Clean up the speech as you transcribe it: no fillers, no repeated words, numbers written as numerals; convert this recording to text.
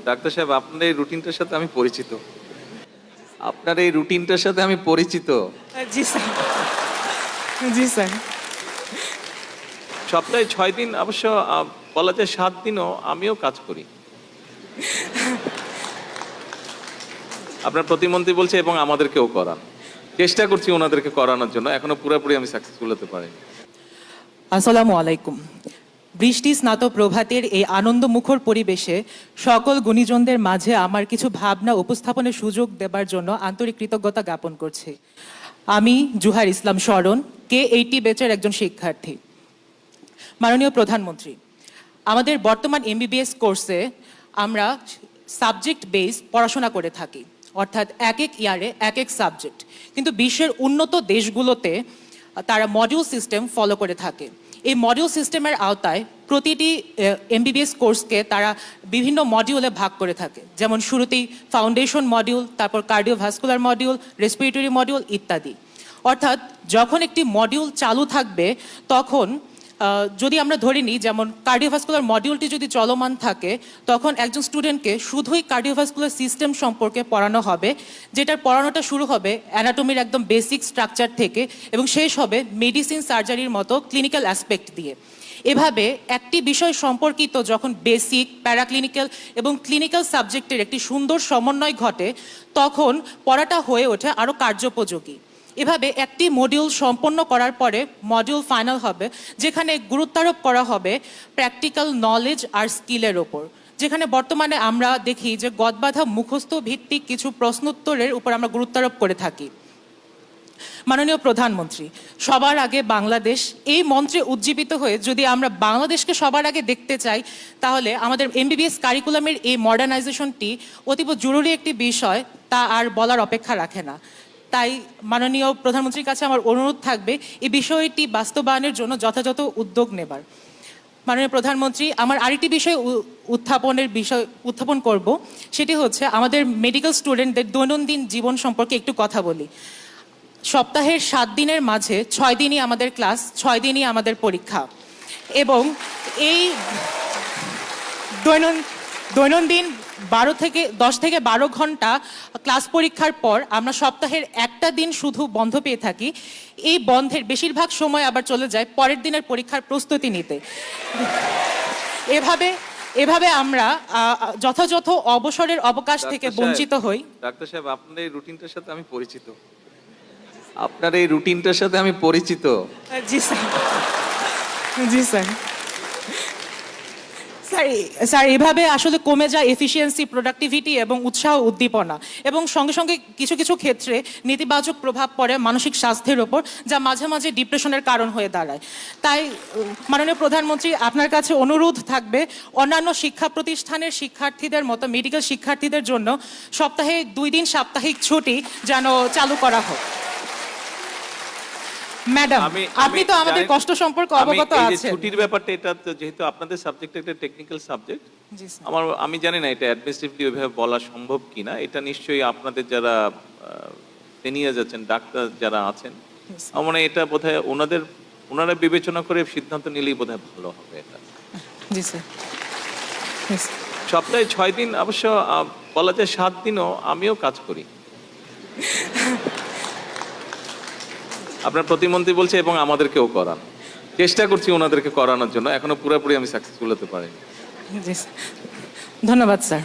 Doctor সাহেব, আপনার এই রুটিনটার সাথে আমি পরিচিত। আপনার এই রুটিনটার সাথে আমি পরিচিত। জি স্যার, জি স্যার। সপ্তাহে 6 দিন, অবশ্য বলা যায় 7 দিনও আমিও কাজ করি। আপনার প্রতিমন্ত্রী বলছে এবং আমাদেরকেও করান। চেষ্টা করছি ওনাদেরকে করানোর জন্য, এখনো পুরোপুরি আমি সাকসেসফুল হতে পারিনি। আসসালামু আলাইকুম। বৃষ্টি স্নাত প্রভাতের এই আনন্দমুখর পরিবেশে সকল গুণীজনদের মাঝে আমার কিছু ভাবনা উপস্থাপনের সুযোগ দেবার জন্য আন্তরিক কৃতজ্ঞতা জ্ঞাপন করছি। আমি জুহার ইসলাম শরণ, K80 ব্যাচের একজন শিক্ষার্থী। মাননীয় প্রধানমন্ত্রী, আমাদের বর্তমান MBBS কোর্সে আমরা সাবজেক্ট বেস পড়াশোনা করে থাকি, অর্থাৎ এক এক ইয়ারে এক এক সাবজেক্ট। কিন্তু বিশ্বের উন্নত দেশগুলোতে তারা মডিউল সিস্টেম ফলো করে থাকে। এই মডিউল সিস্টেমের আওতায় প্রতিটি MBBS কোর্সকে তারা বিভিন্ন মডিউলে ভাগ করে থাকে, যেমন শুরুতেই ফাউন্ডেশন মডিউল, তারপর কার্ডিওভাস্কুলার মডিউল, রেসপিরেটরি মডিউল ইত্যাদি। অর্থাৎ যখন একটি মডিউল চালু থাকবে তখন যদি আমরা ধরে নিই, যেমন কার্ডিওভাস্কুলার মডিউলটি যদি চলমান থাকে, তখন একজন স্টুডেন্টকে শুধুই কার্ডিওভাস্কুলার সিস্টেম সম্পর্কে পড়ানো হবে, যেটার পড়ানোটা শুরু হবে অ্যানাটমির একদম বেসিক স্ট্রাকচার থেকে এবং শেষ হবে মেডিসিন সার্জারির মতো ক্লিনিক্যাল অ্যাসপেক্ট দিয়ে। এভাবে একটি বিষয় সম্পর্কিত যখন বেসিক, প্যারাক্লিনিক্যাল এবং ক্লিনিক্যাল সাবজেক্টের একটি সুন্দর সমন্বয় ঘটে, তখন পড়াটা হয়ে ওঠে আরও কার্যোপযোগী। এভাবে একটি মডিউল সম্পন্ন করার পরে মডিউল ফাইনাল হবে, যেখানে গুরুত্বারোপ করা হবে প্র্যাকটিক্যাল নলেজ আর স্কিলের ওপর, যেখানে বর্তমানে আমরা দেখি যে গদবাঁধা মুখস্থ ভিত্তিক কিছু প্রশ্নোত্তরের উপর আমরা গুরুত্বারোপ করে থাকি। মাননীয় প্রধানমন্ত্রী, সবার আগে বাংলাদেশ, এই মন্ত্রে উজ্জীবিত হয়ে যদি আমরা বাংলাদেশকে সবার আগে দেখতে চাই, তাহলে আমাদের MBBS কারিকুলামের এই মডার্নাইজেশনটি অতীব জরুরি একটি বিষয়, তা আর বলার অপেক্ষা রাখে না। তাই মাননীয় প্রধানমন্ত্রীর কাছে আমার অনুরোধ থাকবে এই বিষয়টি বাস্তবায়নের জন্য যথাযথ উদ্যোগ নেবার। মাননীয় প্রধানমন্ত্রী, আমার আরেকটি বিষয় উত্থাপন করব, সেটি হচ্ছে আমাদের মেডিকেল স্টুডেন্টদের দৈনন্দিন জীবন সম্পর্কে একটু কথা বলি। সপ্তাহের 7 দিনের মাঝে 6 দিনই আমাদের ক্লাস, 6 দিনই আমাদের পরীক্ষা, এবং এই দৈনন্দিন 10 থেকে 12 ঘন্টা ক্লাস পরীক্ষার পর আমরা সপ্তাহের একটা দিন শুধু বন্ধ পেয়ে থাকি। এই বন্ধের বেশিরভাগ সময় আবার চলে যায় পরের দিনের পরীক্ষার প্রস্তুতি নিতে। এভাবে আমরা যথাযথ অবসরের অবকাশ থেকে বঞ্চিত হই। ডাক্তার সাহেব, আপনার এই রুটিনটার সাথে আমি পরিচিত। আপনার এই রুটিনটার সাথে আমি পরিচিত। জি স্যার, জি স্যার। স্যার, এভাবে আসলে কমে যায় এফিসিয়েন্সি, প্রোডাক্টিভিটি এবং উৎসাহ উদ্দীপনা, এবং সঙ্গে সঙ্গে কিছু কিছু ক্ষেত্রে নেতিবাচক প্রভাব পড়ে মানসিক স্বাস্থ্যের ওপর, যা মাঝে মাঝে ডিপ্রেশনের কারণ হয়ে দাঁড়ায়। তাই মাননীয় প্রধানমন্ত্রী, আপনার কাছে অনুরোধ থাকবে অন্যান্য শিক্ষা প্রতিষ্ঠানের শিক্ষার্থীদের মতো মেডিকেল শিক্ষার্থীদের জন্য সপ্তাহে 2 দিন সাপ্তাহিক ছুটি যেন চালু করা হোক। ম্যাডাম, আপনি তো আমাদের কষ্ট সম্পর্কে অবগত আছেন। ছুটির ব্যাপারটা, এটা তো যেহেতু আপনাদের সাবজেক্ট একটা টেকনিক্যাল সাবজেক্ট, আমি জানি না এটা অ্যাডমিনিস্ট্রেটিভলি ওইভাবে বলা সম্ভব কিনা। এটা নিশ্চয়ই আপনাদের যারা সিনিয়র আছেন, ডাক্তার যারা আছেন, আমার মনে হয় এটা বোধহয় ওনারা বিবেচনা করে সিদ্ধান্ত নিলেই বোধহয় ভালো হবে এটা। জি স্যার। সপ্তাহে 6 দিন, অবশ্য বলা যায় 7 দিনও আমিও কাজ করি। আপনার প্রতিমন্ত্রী বলছে এবং আমাদেরকেও করান। চেষ্টা করছি ওনাদেরকে করানোর জন্য, এখনো পুরোপুরি আমি সাকসেসফুল হতে পারিনি। জি স্যার, ধন্যবাদ স্যার।